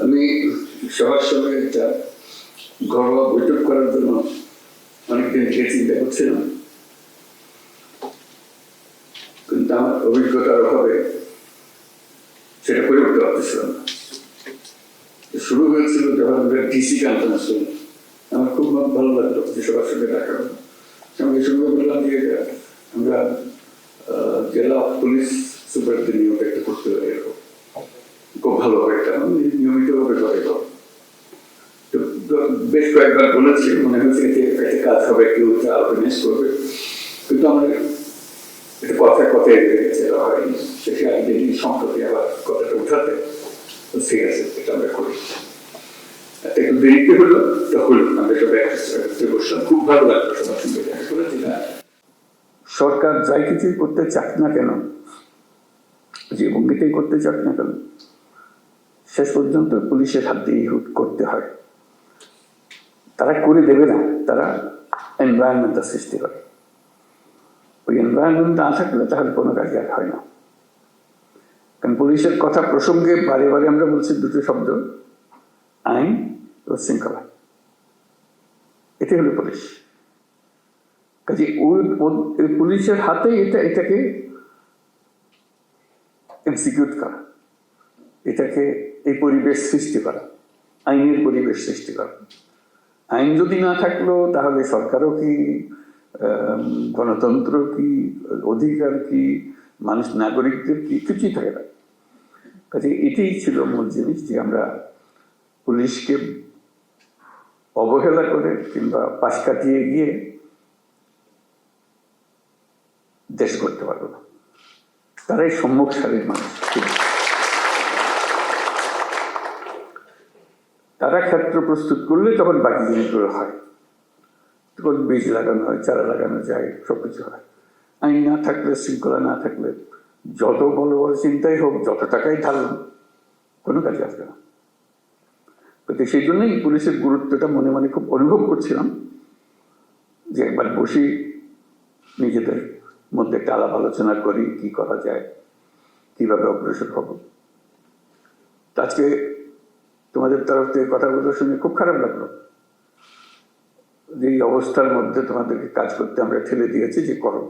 আমি সবার সঙ্গে একটা ঘরোয়া বৈঠক করার জন্য অনেকদিন থেকে চিন্তা করছিলাম, কিন্তু আমার অভিজ্ঞতার অভাবে সেটা করে উঠতে পারতেছিলাম না। শুরু হয়েছিল যখন ডিসি কনফারেন্স হল, আমার খুব ভালো লাগলো যে সবার সঙ্গে দেখা হলো। আমি সঙ্গে বললাম যে আমরা জেলা পুলিশ সুপারদের নিয়োগ একটা করতে পারি, এরকম খুব ভালো হয়, এটা নিয়মিত ভাবে করে। বেশ কয়েকবার বলেছি, মনে হচ্ছে একটা কাজ হবে, কেউ অর্গানাইজ করবে, কিন্তু আমার এটা কথায় কথায় হয়নি। শেষে আইডেন্টি সম্পর্কে আবার কথাটা উঠাতে, ঠিক আছে এটা আমরা করি। একটু দেরিতে হলো, তখন আমরা সবাই একসাথে বসলাম, খুব ভালো লাগলো সবার সঙ্গে দেখা করেছি। সরকার যাই কিছুই করতে চাক না কেন, যে ভঙ্গিতেই করতে চাক না কেন, শেষ পর্যন্ত পুলিশের হাত দিয়ে করতে হয়। তারা করে দেবে না, তারা এনভায়রনমেন্টটা সৃষ্টি করে। ওই এনভায়রনমেন্ট না থাকলে তাহলে কোনো কাজে আর হয় না। কারণ পুলিশের কথা প্রসঙ্গে বারে বারে আমরা বলছি দুটো শব্দ, আইন ও শৃঙ্খলা। এটাই হলো পুলিশ। কাজে ওই পুলিশের হাতে এটাকে এক্সিকিউট করা, এটাকে এই পরিবেশ সৃষ্টি করা, আইনের পরিবেশ সৃষ্টি করা। আইন যদি না থাকলো তাহলে সরকারও কি, গণতন্ত্র কি, অধিকার কি, মানুষ নাগরিকদের কি, কিছুই থাকে না। কাজে এটাই ছিল মূল জিনিস, যে আমরা পুলিশকে অবহেলা করে কিংবা পাশ কাটিয়ে গিয়ে দেশ করতে পারবো না। তারাই সম্মুখ সারির মানুষ। তারা ক্ষেত্র প্রস্তুত করলে তখন বাকি জিনিসগুলো হয়, তখন বীজ লাগানো হয়, চারা লাগানো যায়, সবকিছু হয়। আইন না থাকলে, শৃঙ্খলা না থাকলে, যত বড় বড় চিন্তাই হোক, যত টাকাই ঢালুন, কোনো কাজে আসবে না। কিন্তু সেই জন্যই পুলিশের গুরুত্বটা মনে মনে খুব অনুভব করছিলাম, যে একবার বসি, নিজেদের মধ্যে একটা আলাপ আলোচনা করি, কি করা যায়, কিভাবে অগ্রসর হব। আজকে তোমাদের তরফ থেকে কথাগুলো শুনে খুব খারাপ লাগলো, যে এই অবস্থার মধ্যে তোমাদেরকে কাজ করতে আমরা ঠেলে দিয়েছি, যে করো।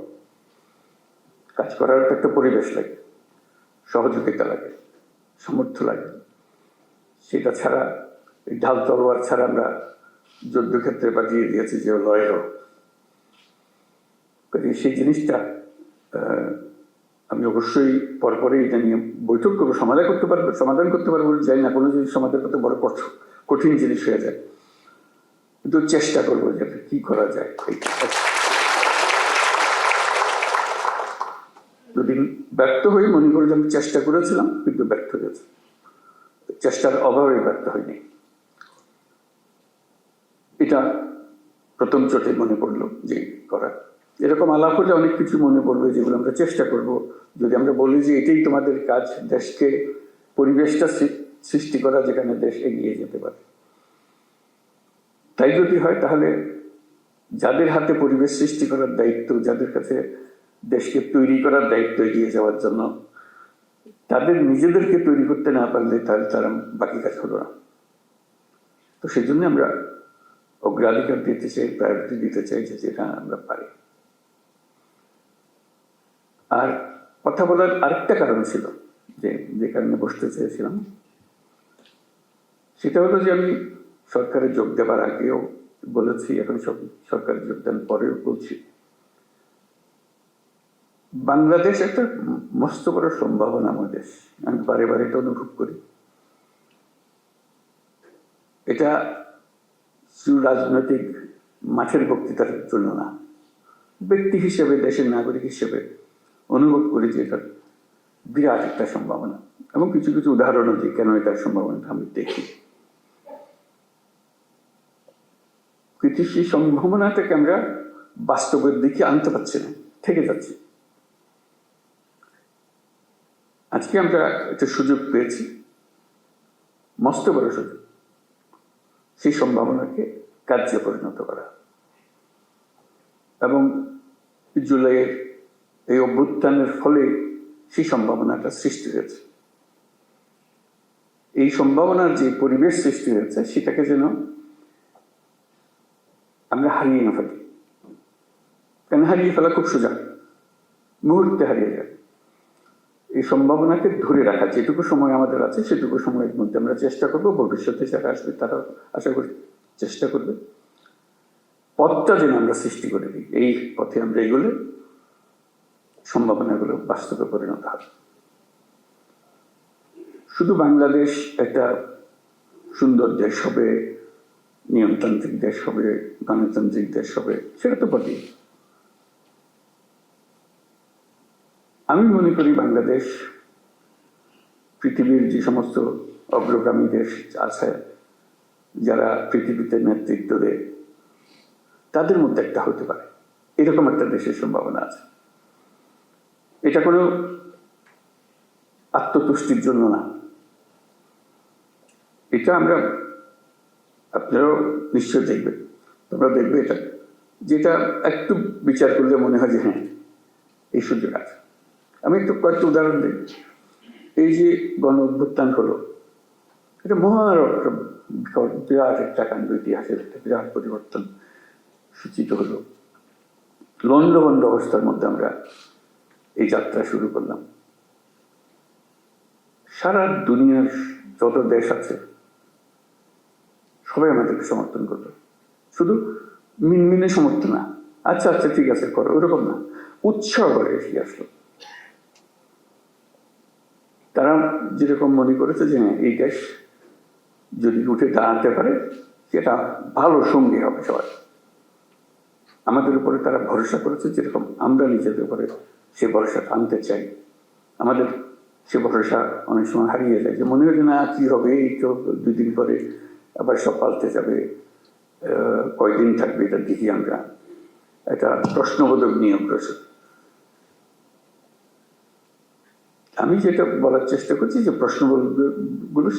কাজ করার একটা পরিবেশ লাগে, সহযোগিতা লাগে, সামর্থ্য লাগে। সেটা ছাড়া, ঢাল তলোয়ার ছাড়া আমরা যুদ্ধক্ষেত্রে পাঠিয়ে দিয়েছি যে লড়াই হোক। সেই জিনিসটা আমি অবশ্যই পরপরে এটা নিয়ে বৈঠক করবো, সমাধান করতে পারবো যাই না, কোনো জিনিস সমাধান করতে বড় কঠিন জিনিস হয়ে যায়, কিন্তু চেষ্টা করবো যে কি করা যায়। যদি ব্যর্থ হই, মনে করি যে আমি চেষ্টা করেছিলাম কিন্তু ব্যর্থ হয়েছে, চেষ্টার অভাবে ব্যর্থ হয়নি। এটা প্রথম চোটে মনে পড়লো যে করা। এরকম আলাপ হলে অনেক কিছু মনে পড়বে, যেগুলো আমরা চেষ্টা করব। যদি আমরা বলি যে এটাই তোমাদের কাজ, দেশকে পরিবেশটা সৃষ্টি করা যেখানে দেশ এগিয়ে যেতে পারে, তাই যদি হয়, তাহলে যাদের হাতে পরিবেশ সৃষ্টি করার দায়িত্ব, যাদের কাছে দেশকে তৈরি করার দায়িত্ব এগিয়ে যাওয়ার জন্য, তাদের নিজেদেরকে তৈরি করতে না পারলে তাহলে তারা বাকি কাজ হলো না। তো সেই জন্য আমরা অগ্রাধিকার দিতে চাই, প্রায়োরিটি দিতে চাই যে যেটা আমরা পারি। আর কথা বলার আরেকটা কারণ ছিল, যে কারণে বসতে চেয়েছিলাম, সেটা হলো যে আমি সরকারে যোগ দেওয়ার আগেও বলেছি, এখন সরকারে যোগদান পরেও বলছি, বাংলাদেশ একটা মস্ত বড় সম্ভাবনাময় দেশ। আমি বারে বারে এটা অনুভব করি। এটা রাজনৈতিক মাঠের বক্তৃতার জন্য না, ব্যক্তি হিসেবে, দেশের নাগরিক হিসেবে অনুভব করি যে এটা বিরাট একটা সম্ভাবনা, এবং কিছু কিছু উদাহরণও দিই কেন এটার সম্ভাবনাটা আমি দেখি। কিন্তু সেই সম্ভাবনাটাকে আমরা বাস্তবের দিকে আনতে পারছি না, থেকে যাচ্ছি। আজকে আমরা একটা সুযোগ পেয়েছি, মস্ত বড় সুযোগ, সেই সম্ভাবনাকে কার্যে পরিণত করা। এবং জুলাইয়ের এই অভ্যুত্থানের ফলে সেই সম্ভাবনাটা সৃষ্টি হয়েছে। এই সম্ভাবনার যে পরিবেশ সৃষ্টি হয়েছে সেটাকে যেন আমরা হারিয়ে না ফেলি। কেন হারিয়ে ফেলা খুব সোজা, মুহূর্তে হারিয়ে যায়। এই সম্ভাবনাকে ধরে রাখা, যেটুকু সময় আমাদের আছে সেটুকু সময়ের মধ্যে আমরা চেষ্টা করবো, ভবিষ্যতে যারা আসবে তারা আশা করি চেষ্টা করবে, পথটা যেন আমরা সৃষ্টি করে দিই। এই পথে আমরা এগোলে সম্ভাবনাগুলো বাস্তবে পরিণত হবে। শুধু বাংলাদেশ একটা সুন্দর দেশ হবে, নিয়মতান্ত্রিক দেশ হবে, গণতান্ত্রিক দেশ হবে, সেটা তো বটেই। আমি মনে করি বাংলাদেশ পৃথিবীর যে সমস্ত অগ্রগামী দেশ আছে যারা পৃথিবীতে নেতৃত্ব দেয় তাদের মধ্যে একটা হতে পারে, এরকম একটা দেশের সম্ভাবনা আছে। এটা কোনো আত্মতুষ্টির জন্য না, এটা আমরা, আপনারাও নিশ্চয় দেখবেন, তোমরা দেখবে এটা, যেটা একটু বিচার করলে মনে হয় যে হ্যাঁ এই সুযোগ আছে। আমি একটু কয়েকটা উদাহরণ দিই। এই যে গণ অভ্যুত্থান হলো, এটা মহান বিরাট একটা কাণ্ড, ইতিহাসের একটা বিরাট পরিবর্তন সূচিত হলো। লন্ডভন্ড অবস্থার মধ্যে আমরা এই যাত্রা শুরু করলাম। সারা দুনিয়ার যত দেশ আছে সবাই আমাদেরকে সমর্থন করলো। শুধু মিনমিনে সমর্থন না, আচ্ছা আচ্ছা ঠিক আছে করো, ওরকম না, উৎসাহ করে এসে আসলো। তারা যেরকম মনে করেছে যে এই দেশ যদি উঠে দাঁড়াতে পারে সেটা ভালো সঙ্গী হবে সবাই। আমাদের উপরে তারা ভরসা করেছে, যেরকম আমরা নিজেদের উপরে সে ভরসা আনতে চাই। আমাদের সে ভরসা অনেক সময় হারিয়ে যায়, যে মনে হয় না কি হবে, এই তো 2 দিন পরে আবার সব পাল্টে যাবে, কয়দিন থাকবে এটা দেখি আমরা। একটা প্রশ্নবোধক নিয়ে অগ্রসর। আমি যেটা বলার চেষ্টা করছি যে প্রশ্নগুলো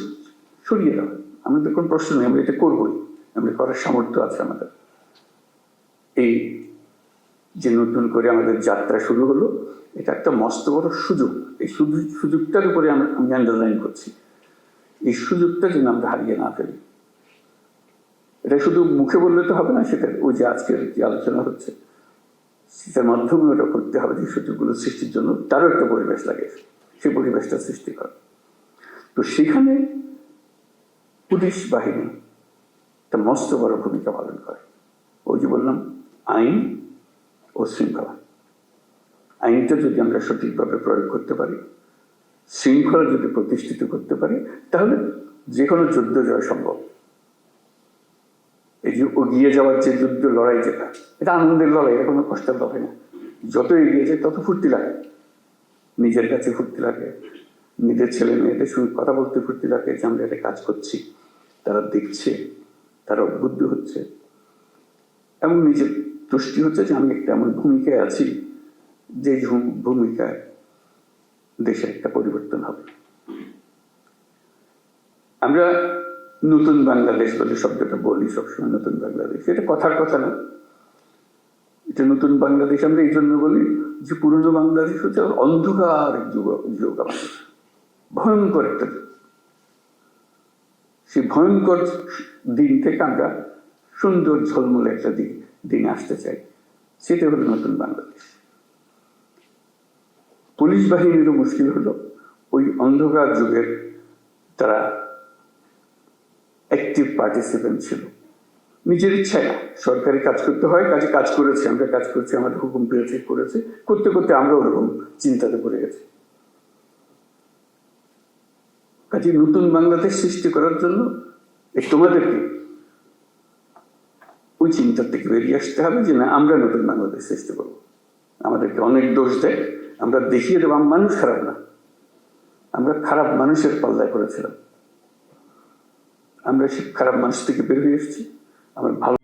সরিয়ে দেওয়া, আমাদের কোনো প্রশ্ন নেই, আমরা এটা করবোই, আমরা করার সামর্থ্য আছে আমাদের। এই যে নতুন করে আমাদের যাত্রা শুরু হলো, এটা একটা মস্ত বড় সুযোগ। এই সুযোগটার উপরে আমি আন্ডারলাইন করছি, এই সুযোগটা যেন আমরা হারিয়ে না ফেলি। এটা শুধু মুখে বললে তো হবে না, সেটা ওই যে আজকের যে আলোচনা হচ্ছে সেটার মাধ্যমে ওটা করতে হবে, যে সুযোগগুলো সৃষ্টির জন্য তারও একটা পরিবেশ লাগে, সেই পরিবেশটা সৃষ্টি করে। তো সেখানে পুলিশ বাহিনী একটা মস্ত বড় ভূমিকা পালন করে। ওই যে বললাম, আইন ও শৃঙ্খলা। আইনটা যদি আমরা সঠিকভাবে প্রয়োগ করতে পারি, শৃঙ্খলা যদি প্রতিষ্ঠিত করতে পারি, তাহলে যে কোনো যুদ্ধ জয় সম্ভব। এই যে এগিয়ে যাওয়ার যে যুদ্ধ লড়াই, যেটা এটা আনন্দের লড়াই, এটা কোনো কষ্টের লড়াই না। যত এগিয়ে যায় তত ফুর্তি লাগে, নিজের কাছে ফুর্তি লাগে, নিজের ছেলে মেয়েদের সঙ্গে কথা বলতে ফুর্তি লাগে যে আমরা একটা কাজ করছি, তারা দেখছে, তারা উদ্বুদ্ধ হচ্ছে, এবং নিজের তুষ্টি হচ্ছে যে আমি একটা এমন ভূমিকায় আছি যে ভূমিকায় দেশের একটা পরিবর্তন হবে। আমরা নতুন বাংলাদেশ বলে শব্দটা বলি সবসময়, নতুন বাংলাদেশ, এটা কথার কথা না। এটা নতুন বাংলাদেশ আমরা এই জন্য বলি যে পুরনো বাংলাদেশ হচ্ছে অন্ধকার যুগ, আমাদের ভয়ঙ্কর একটা যুগ। সেই ভয়ঙ্কর দিন থেকে আমরা সুন্দর ঝলমলে একটা দিনে আসতে চাই, সেটা হলো নতুন বাংলাদেশ। পুলিশ বাহিনীরও মুশকিল হলো ওই অন্ধকার যুগের তারা অ্যাক্টিভ পার্টিসিপেন্ট ছিল, নিজের ইচ্ছায় না, সরকারি কাজ করতে হয়, কাজে কাজ করেছে, আমরা কাজ করছি, আমাদের হুকুম পেয়েছে, করেছে, করতে করতে আমরা ওরকম চিন্তাতে পড়ে গেছি। কাজে নতুন বাংলাদেশ সৃষ্টি করার জন্য তোমাদেরকে ওই চিন্তার থেকে বেরিয়ে আসতে হবে যে না, আমরা নতুন বাংলাদেশ সৃষ্টি করবো। আমাদেরকে অনেক দোষ দেয়, আমরা দেখিয়ে দেবো মানুষ খারাপ না, আমরা খারাপ মানুষের পাল্লায় করেছিলাম, আমরা সে খারাপ মানুষ থেকে বের হয়ে এসেছি, আমরা ভালো